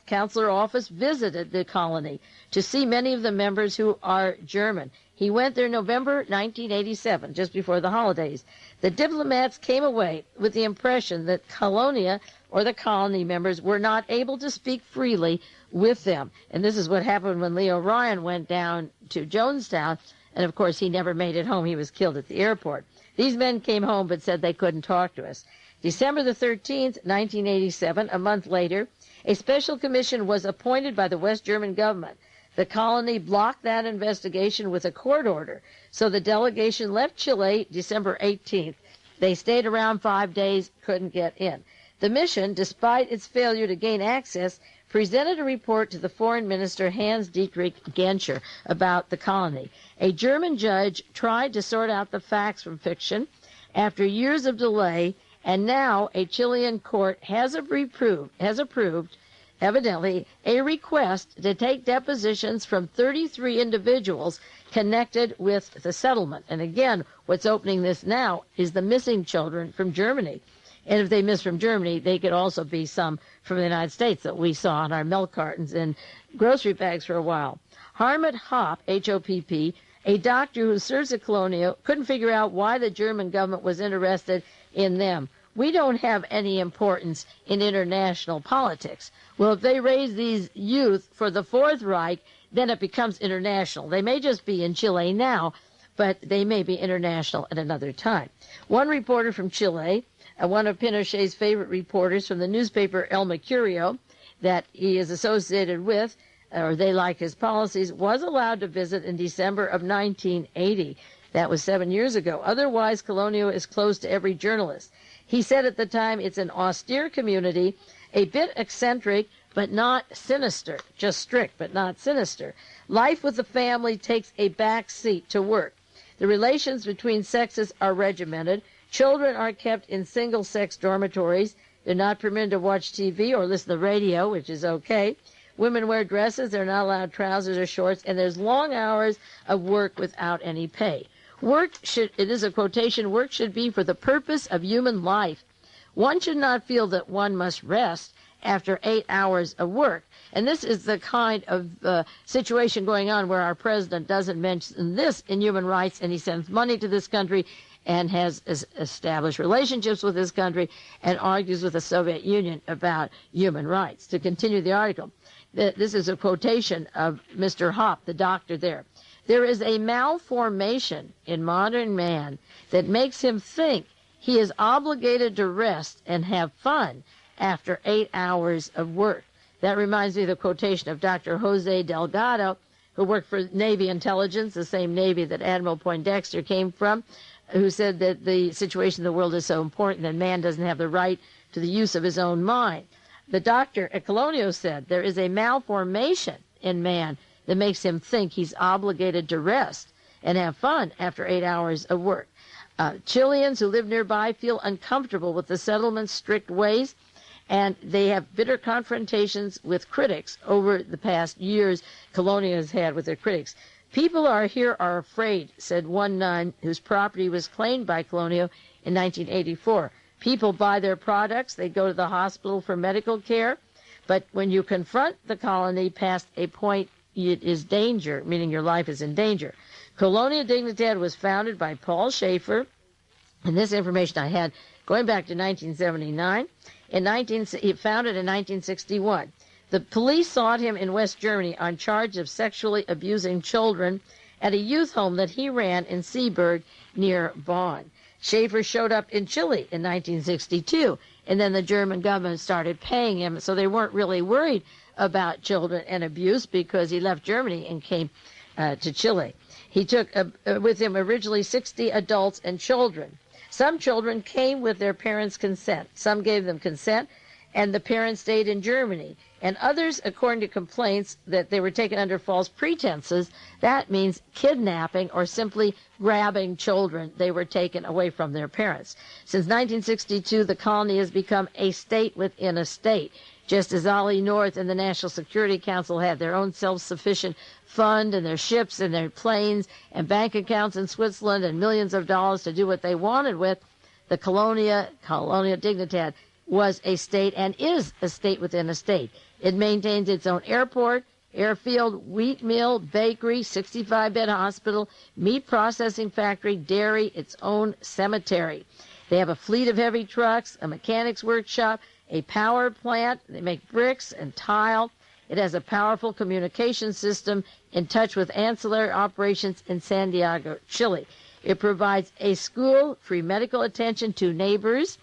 consular office visited the colony to see many of the members who are German. He went there November 1987, just before the holidays. The diplomats came away with the impression that Colonia, or the colony members, were not able to speak freely with them. And this is what happened when Leo Ryan went down to Jonestown, and of course he never made it home. He was killed at the airport. These men came home but said they couldn't talk to us. December the 13th, 1987, a month later, a special commission was appointed by the West German government. The colony blocked that investigation with a court order. So the delegation left Chile December 18th. They stayed around 5 days, couldn't get in. The mission, despite its failure to gain access, presented a report to the foreign minister Hans-Dietrich Genscher about the colony. A German judge tried to sort out the facts from fiction after years of delay, and now a Chilean court has approved, evidently, a request to take depositions from 33 individuals connected with the settlement. And again, what's opening this now is the missing children from Germany. And if they miss from Germany, they could also be some from the United States that we saw in our milk cartons and grocery bags for a while. Harmut Hopp, H-O-P-P, a doctor who serves at Colonia, couldn't figure out why the German government was interested in them. We don't have any importance in international politics. Well, if they raise these youth for the Fourth Reich, then it becomes international. They may just be in Chile now, but they may be international at another time. One reporter from Chile, one of Pinochet's favorite reporters from the newspaper El Mercurio that he is associated with, or they like his policies, was allowed to visit in December of 1980. That was 7 years ago. Otherwise, Colonia is closed to every journalist. He said at the time it's an austere community, a bit eccentric, but not sinister, just strict, but not sinister. Life with the family takes a back seat to work. The relations between sexes are regimented. Children are kept in single-sex dormitories. They're not permitted to watch TV or listen to the radio, which is okay. Women wear dresses. They're not allowed trousers or shorts. And there's long hours of work without any pay. It is a quotation, work should be for the purpose of human life. One should not feel that one must rest after 8 hours of work. And this is the kind of situation going on where our president doesn't mention this in human rights, and he sends money to this country and has established relationships with this country and argues with the Soviet Union about human rights. To continue the article, this is a quotation of Mr. Hopp, the doctor there. There is a malformation in modern man that makes him think he is obligated to rest and have fun after 8 hours of work. That reminds me of the quotation of Dr. Jose Delgado, who worked for Navy intelligence, the same Navy that Admiral Poindexter came from, who said that the situation in the world is so important that man doesn't have the right to the use of his own mind. The doctor at Colonia said there is a malformation in man that makes him think he's obligated to rest and have fun after 8 hours of work. Chileans who live nearby feel uncomfortable with the settlement's strict ways, and they have bitter confrontations with critics over the past years Colonia has had with their critics. People here are afraid, said one nun whose property was claimed by Colonia in 1984. People buy their products, they go to the hospital for medical care, but when you confront the colony past a point, it is danger, meaning your life is in danger. Colonia Dignidad was founded by Paul Schaefer, and this information I had going back to 1979. He founded in 1961. The police sought him in West Germany on charge of sexually abusing children at a youth home that he ran in Seeburg near Bonn. Schaefer showed up in Chile in 1962, and then the German government started paying him, so they weren't really worried about children and abuse because he left Germany and came to Chile. He took with him originally 60 adults and children. Some children came with their parents' consent. Some gave them consent, and the parents stayed in Germany. And others, according to complaints, that they were taken under false pretenses. That means kidnapping or simply grabbing children. They were taken away from their parents. Since 1962, the colony has become a state within a state. Just as Ollie North and the National Security Council had their own self-sufficient fund and their ships and their planes and bank accounts in Switzerland and millions of dollars to do what they wanted with, the Colonia Dignidad was a state and is a state within a state. It maintains its own airport, airfield, wheat mill, bakery, 65-bed hospital, meat processing factory, dairy, its own cemetery. They have a fleet of heavy trucks, a mechanics workshop, a power plant. They make bricks and tile. It has a powerful communication system in touch with ancillary operations in Santiago, Chile. It provides a school, free medical attention to neighbors,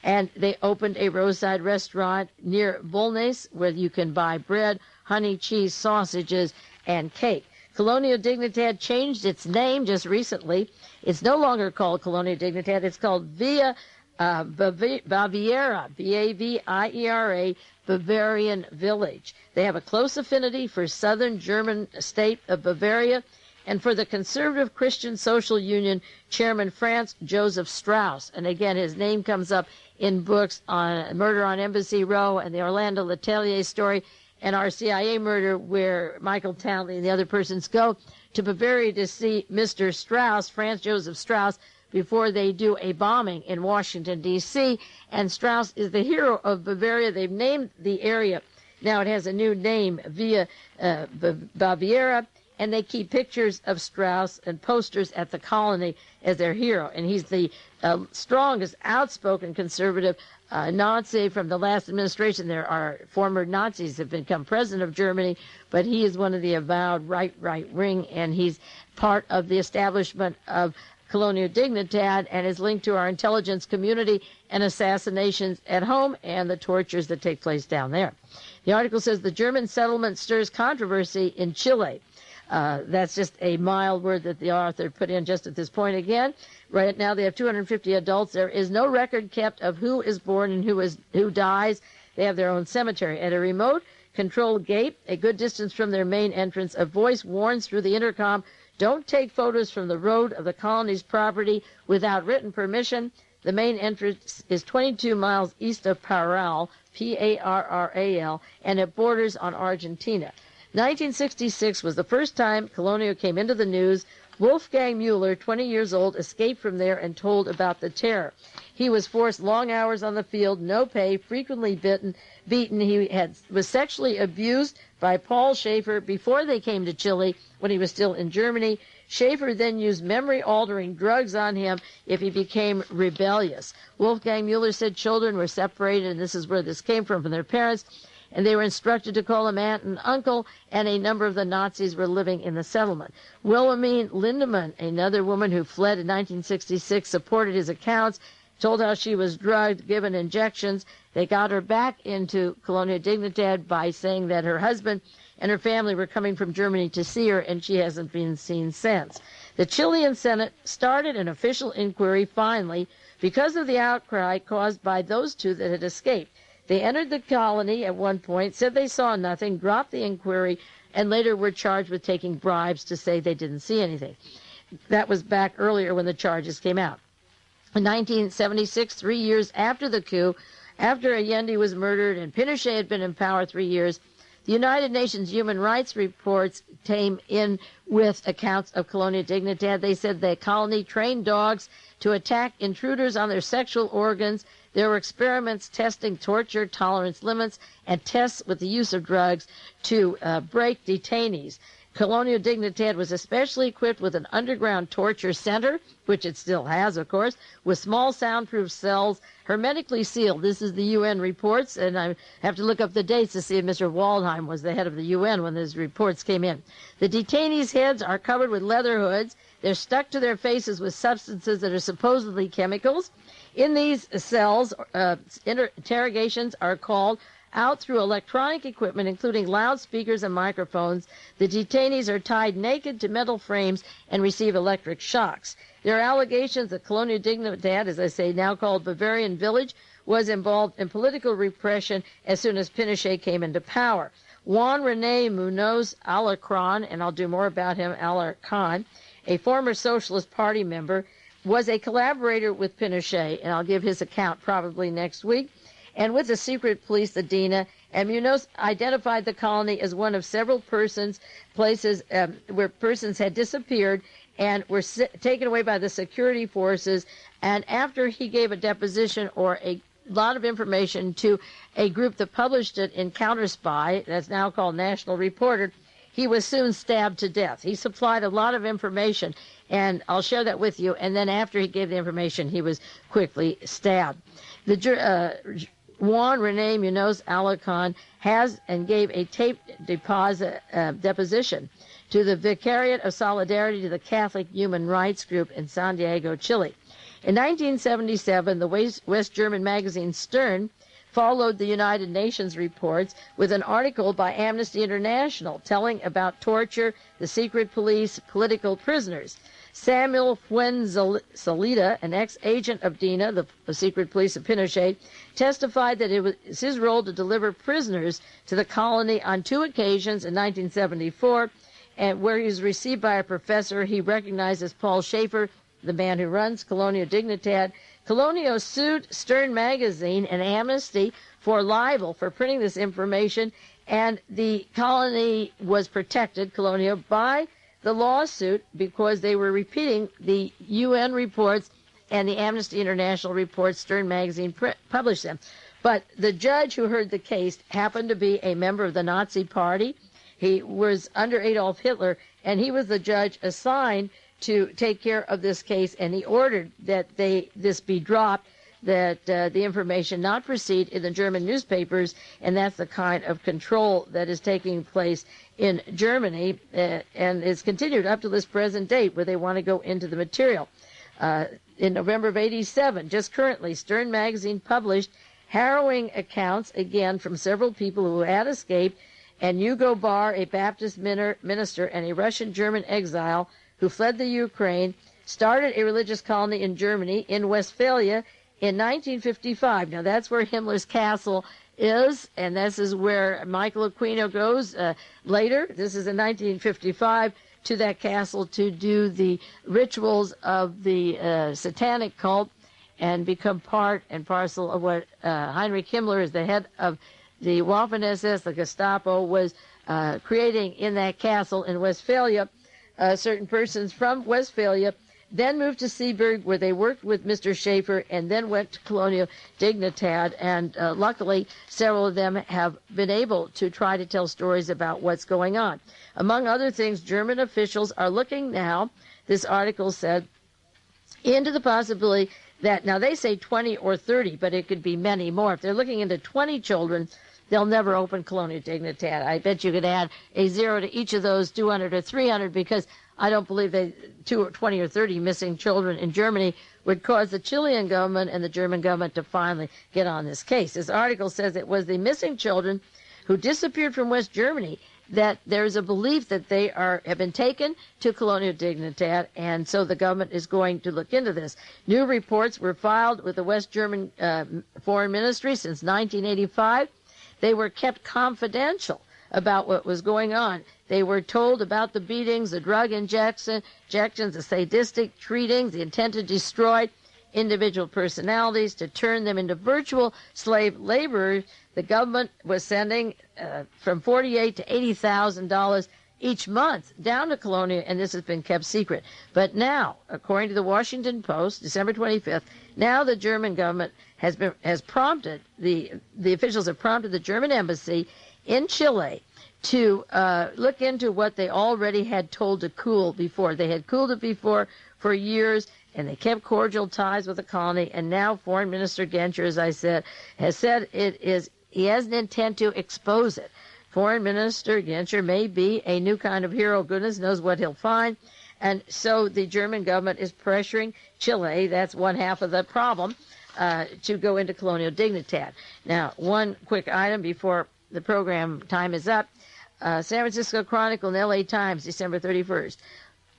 and they opened a roadside restaurant near Bulnes where you can buy bread, honey, cheese, sausages, and cake. Colonia Dignidad changed its name just recently. It's no longer called Colonia Dignidad. It's called Via Baviera, B-A-V-I-E-R-A, Bavarian Village. They have a close affinity for southern German state of Bavaria and for the Conservative Christian Social Union chairman Franz Joseph Strauss. And again, his name comes up in books on Murder on Embassy Row and the Orlando Letelier story and our CIA murder, where Michael Townley and the other persons go to Bavaria to see Mr. Strauss, Franz Joseph Strauss, before they do a bombing in Washington, D.C., and Strauss is the hero of Bavaria. They've named the area. Now it has a new name, Via Baviera, and they keep pictures of Strauss and posters at the colony as their hero. And he's the strongest, outspoken conservative Nazi from the last administration. There are former Nazis have become president of Germany, but he is one of the avowed right wing, and he's part of the establishment of Colonia Dignidad and is linked to our intelligence community and assassinations at home and the tortures that take place down there. The article says the German settlement stirs controversy in Chile. That's just a mild word that the author put in just at this point again. Right now they have 250 adults. There is no record kept of who is born and who dies. They have their own cemetery. At a remote controlled gate, a good distance from their main entrance, a voice warns through the intercom, "Don't take photos from the road of the colony's property without written permission." The main entrance is 22 miles east of Parral, P-A-R-R-A-L, and it borders on Argentina. 1966 was the first time Colonia came into the news. Wolfgang Mueller, 20 years old, escaped from there and told about the terror. He was forced long hours on the field, no pay, frequently beaten. He was sexually abused by Paul Schaefer before they came to Chile when he was still in Germany. Schaefer then used memory-altering drugs on him if he became rebellious. Wolfgang Mueller said children were separated, and this is where this came from their parents, and they were instructed to call him aunt and uncle, and a number of the Nazis were living in the settlement. Wilhelmine Lindemann, another woman who fled in 1966, supported his accounts, told how she was drugged, given injections. They got her back into Colonia Dignidad by saying that her husband and her family were coming from Germany to see her, and she hasn't been seen since. The Chilean Senate started an official inquiry, finally, because of the outcry caused by those two that had escaped. They entered the colony at one point, said they saw nothing, dropped the inquiry, and later were charged with taking bribes to say they didn't see anything. That was back earlier when the charges came out. In 1976, 3 years after the coup, after Allende was murdered and Pinochet had been in power 3 years, the United Nations Human Rights reports came in with accounts of Colonia Dignidad. They said the colony trained dogs to attack intruders on their sexual organs. There were experiments testing torture tolerance limits and tests with the use of drugs to break detainees. Colonia Dignidad was especially equipped with an underground torture center, which it still has, of course, with small soundproof cells, hermetically sealed. This is the UN reports, and I have to look up the dates to see if Mr. Waldheim was the head of the UN when these reports came in. The detainees' heads are covered with leather hoods. They're stuck to their faces with substances that are supposedly chemicals. In these cells, interrogations are called out through electronic equipment, including loudspeakers and microphones. The detainees are tied naked to metal frames and receive electric shocks. There are allegations that Colonia Dignidad, as I say, now called Bavarian Village, was involved in political repression as soon as Pinochet came into power. Juan Rene Munoz Alarcón, and I'll do more about him, Alarcón, a former Socialist Party member, was a collaborator with Pinochet, and I'll give his account probably next week, and with the secret police, the DINA, and Munoz identified the colony as one of several places where persons had disappeared and were taken away by the security forces, and after he gave a deposition or a lot of information to a group that published it in Counterspy, that's now called National Reporter, he was soon stabbed to death. He supplied a lot of information, and I'll share that with you, and then after he gave the information, he was quickly stabbed. Juan Rene Munoz Alarcón has and gave a taped deposition to the Vicariate of Solidarity to the Catholic Human Rights Group in Santiago, Chile. In 1977, the West German magazine Stern followed the United Nations reports with an article by Amnesty International telling about torture, the secret police, political prisoners. Samuel Fuenzalida, an ex-agent of DINA, the secret police of Pinochet, testified that it was his role to deliver prisoners to the colony on 2 occasions in 1974, and where he was received by a professor he recognized as Paul Schaefer, the man who runs Colonia Dignidad. Colonia sued Stern Magazine and Amnesty for libel for printing this information, and the colony was protected, Colonia, by the lawsuit because they were repeating the UN reports and the Amnesty International reports. Stern Magazine published them. But the judge who heard the case happened to be a member of the Nazi Party. He was under Adolf Hitler, and he was the judge assigned to take care of this case, and he ordered that this be dropped, that the information not proceed in the German newspapers, and that's the kind of control that is taking place in Germany, and is continued up to this present date, where they want to go into the material. In November of '87, just currently, Stern Magazine published harrowing accounts, again, from several people who had escaped, and Hugo Barr, a Baptist minister and a Russian-German exile who fled the Ukraine, started a religious colony in Germany, in Westphalia, in 1955. Now, that's where Himmler's castle is, and this is where Michael Aquino goes later. This is in 1955 to that castle to do the rituals of the satanic cult and become part and parcel of what Heinrich Himmler, as the head of the Waffen-SS, the Gestapo, was creating in that castle in Westphalia. Certain persons from Westphalia then moved to Seeburg, where they worked with Mr. Schaefer, and then went to Colonia Dignidad, and luckily several of them have been able to try to tell stories about what's going on. Among other things, German officials are looking now, this article said, into the possibility that, now they say 20 or 30, but it could be many more. If they're looking into 20 children, they'll never open Colonia Dignidad. I bet you could add a 0 to each of those, 200 or 300, because I don't believe 20 or 30 missing children in Germany would cause the Chilean government and the German government to finally get on this case. This article says it was the missing children who disappeared from West Germany that there's a belief that they have been taken to Colonia Dignidad, and so the government is going to look into this. New reports were filed with the West German Foreign Ministry since 1985. They were kept confidential about what was going on. They were told about the beatings, the drug injections, the sadistic treatings, the intent to destroy individual personalities, to turn them into virtual slave laborers. The government was sending from $48,000 to $80,000 each month down to Colonia, and this has been kept secret. But now, according to the Washington Post, December 25th, now the German government has prompted, the officials have prompted the German embassy in Chile to look into what they already had told to cool before. They had cooled it before for years, and they kept cordial ties with the colony, and now Foreign Minister Genscher, as I said, has said he has an intent to expose it. Foreign Minister Genscher may be a new kind of hero. Goodness knows what he'll find. And so the German government is pressuring Chile, that's one half of the problem, to go into Colonia Dignidad. Now, one quick item before the program time is up. San Francisco Chronicle and LA Times, December 31st.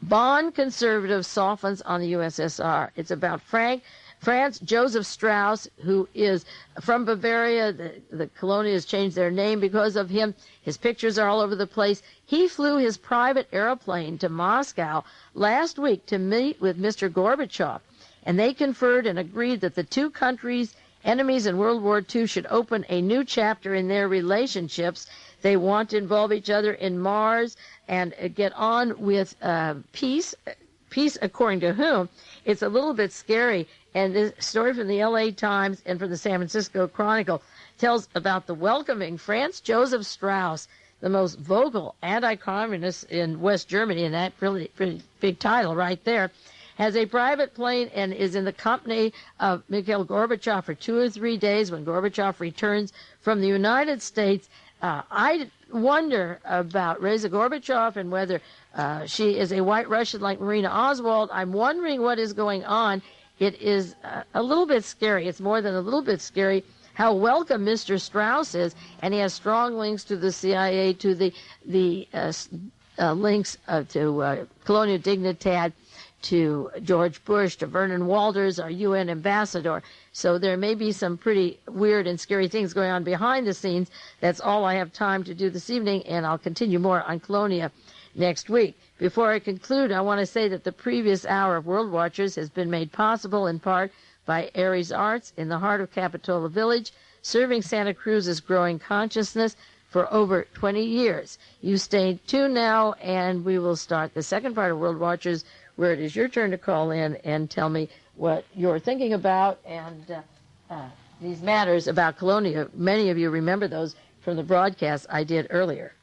Bonn conservative softens on the USSR. It's about Franz Joseph Strauss, who is from Bavaria. The Colonia has changed their name because of him. His pictures are all over the place. He flew his private airplane to Moscow last week to meet with Mr. Gorbachev, and they conferred and agreed that the two countries, enemies in World War II, should open a new chapter in their relationships. They want to involve each other in Mars and get on with peace. Peace according to whom? It's a little bit scary. And this story from the LA Times and from the San Francisco Chronicle tells about the welcoming Franz Joseph Strauss, the most vocal anti-communist in West Germany, and that really pretty big title right there, has a private plane and is in the company of Mikhail Gorbachev for 2 or 3 days when Gorbachev returns from the United States. I wonder about Reza Gorbachev and whether she is a white Russian like Marina Oswald. I'm wondering what is going on. It is a little bit scary. It's more than a little bit scary. how welcome Mr. Strauss is, and he has strong links to the CIA, to the links to Colonia Dignidad, to George Bush, to Vernon Walters, our UN ambassador. So there may be some pretty weird and scary things going on behind the scenes. That's all I have time to do this evening, and I'll continue more on Colonia next week. Before I conclude, I want to say that the previous hour of World Watchers has been made possible in part by Aries Arts in the heart of Capitola Village, serving Santa Cruz's growing consciousness for over 20 years. You stay tuned now, and we will start the second part of World Watchers, where it is your turn to call in and tell me what you're thinking about and these matters about Colonia. Many of you remember those from the broadcast I did earlier.